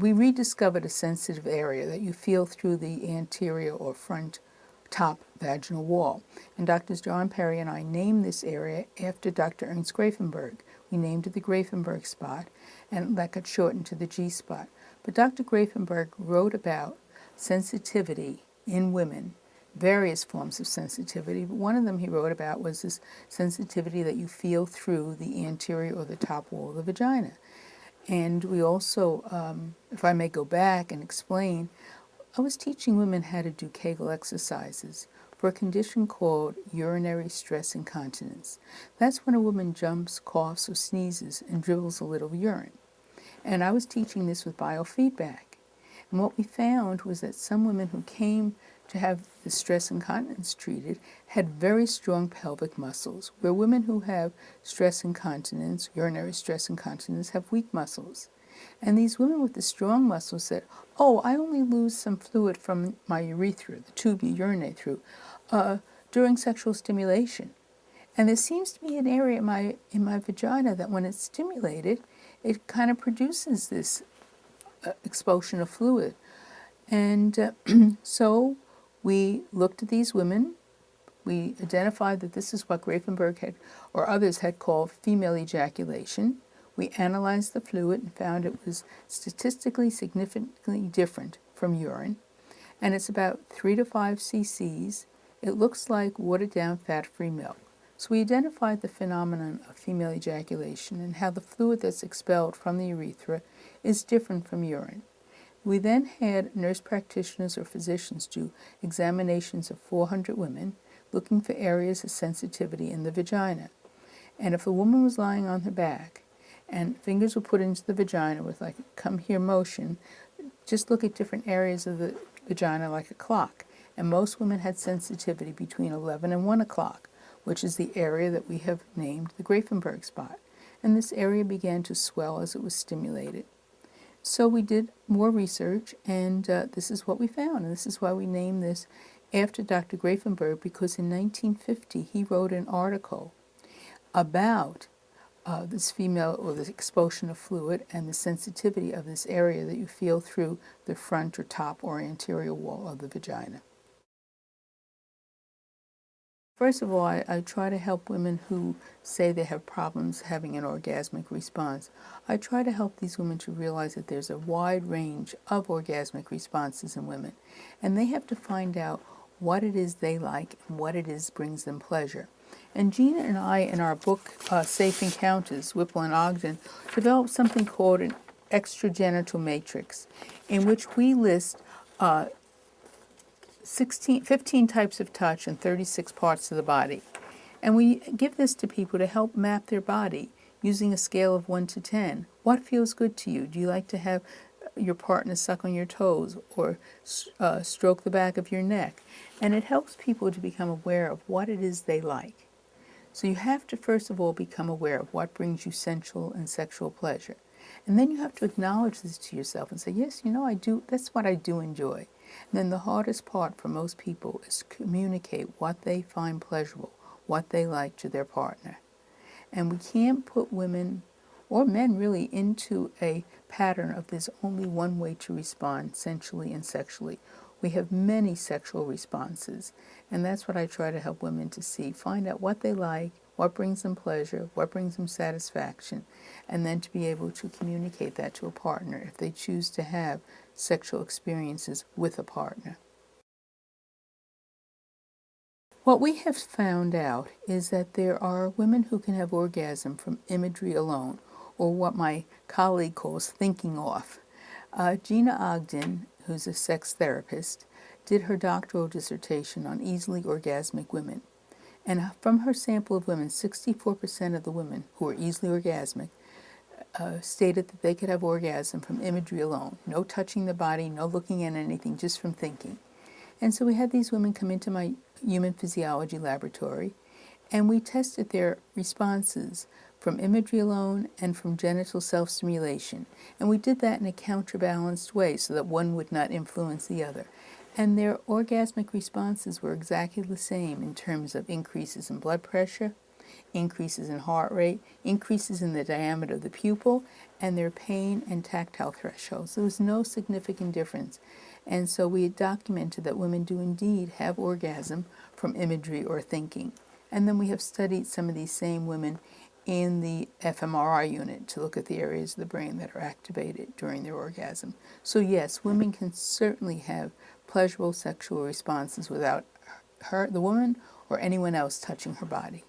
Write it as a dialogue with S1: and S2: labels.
S1: we rediscovered a sensitive area that you feel through the anterior or front top vaginal wall. And Dr. John Perry and I named this area after Dr. Ernst Grafenberg. We named it the Grafenberg spot, and that got shortened to the G spot. But Dr. Grafenberg wrote about sensitivity in women, various forms of sensitivity, but one of them he wrote about was this sensitivity that you feel through the anterior or the top wall of the vagina. And we also, if I may go back and explain, I was teaching women how to do Kegel exercises for a condition called urinary stress incontinence. That's when a woman jumps, coughs, or sneezes and dribbles a little urine. And I was teaching this with biofeedback. And what we found was that some women who came to have the stress incontinence treated had very strong pelvic muscles, where women who have stress incontinence, urinary stress incontinence, have weak muscles. And these women with the strong muscles said, oh, I only lose some fluid from my urethra, the tube you urinate through, during sexual stimulation. And there seems to be an area in my vagina that when it's stimulated, it kind of produces this expulsion of fluid. And so we looked at these women. We identified that this is what Grafenberg had, or others had called female ejaculation. We analyzed the fluid and found it was statistically significantly different from urine. And it's about 3 to 5 cc's. It looks like watered-down fat-free milk. So we identified the phenomenon of female ejaculation and how the fluid that's expelled from the urethra is different from urine. We then had nurse practitioners or physicians do examinations of 400 women looking for areas of sensitivity in the vagina. And if a woman was lying on her back and fingers were put into the vagina with like a come here motion, just look at different areas of the vagina like a clock. And most women had sensitivity between 11 and 1 o'clock, which is the area that we have named the Grafenberg spot. And this area began to swell as it was stimulated. So we did more research, and this is what we found. And this is why we named this after Dr. Grafenberg, because in 1950 he wrote an article about this female, or the expulsion of fluid and the sensitivity of this area that you feel through the front or top or anterior wall of the vagina. First of all, I try to help women who say they have problems having an orgasmic response. I try to help these women to realize that there's a wide range of orgasmic responses in women, and they have to find out what it is they like and what it is brings them pleasure. And Gina and I, in our book, Safe Encounters, Whipple and Ogden, developed something called an extragenital matrix, in which we list 15 types of touch and 36 parts of the body. And we give this to people to help map their body using a scale of 1 to 10. What feels good to you? Do you like to have your partner suck on your toes or stroke the back of your neck? And it helps people to become aware of what it is they like. So you have to first of all become aware of what brings you sensual and sexual pleasure. And then you have to acknowledge this to yourself and say, yes, you know, I do. That's what I do enjoy. And then the hardest part for most people is to communicate what they find pleasurable, what they like to their partner. And we can't put women or men really into a pattern of there's only one way to respond sensually and sexually. We have many sexual responses, and that's what I try to help women to see. Find out what they like, what brings them pleasure, what brings them satisfaction, and then to be able to communicate that to a partner if they choose to have sexual experiences with a partner. What we have found out is that there are women who can have orgasm from imagery alone, or what my colleague calls thinking off. Gina Ogden, who's a sex therapist, did her doctoral dissertation on easily orgasmic women. And from her sample of women, 64% of the women who are easily orgasmic stated that they could have orgasm from imagery alone. No touching the body, no looking at anything, just from thinking. And so we had these women come into my human physiology laboratory, and we tested their responses from imagery alone and from genital self-stimulation. And we did that in a counterbalanced way so that one would not influence the other. And their orgasmic responses were exactly the same in terms of increases in blood pressure, increases in heart rate, increases in the diameter of the pupil, and their pain and tactile thresholds. There was no significant difference. And so we had documented that women do indeed have orgasm from imagery or thinking. And then we have studied some of these same women in the fMRI unit to look at the areas of the brain that are activated during their orgasm. So yes, women can certainly have pleasurable sexual responses without the woman or anyone else touching her body.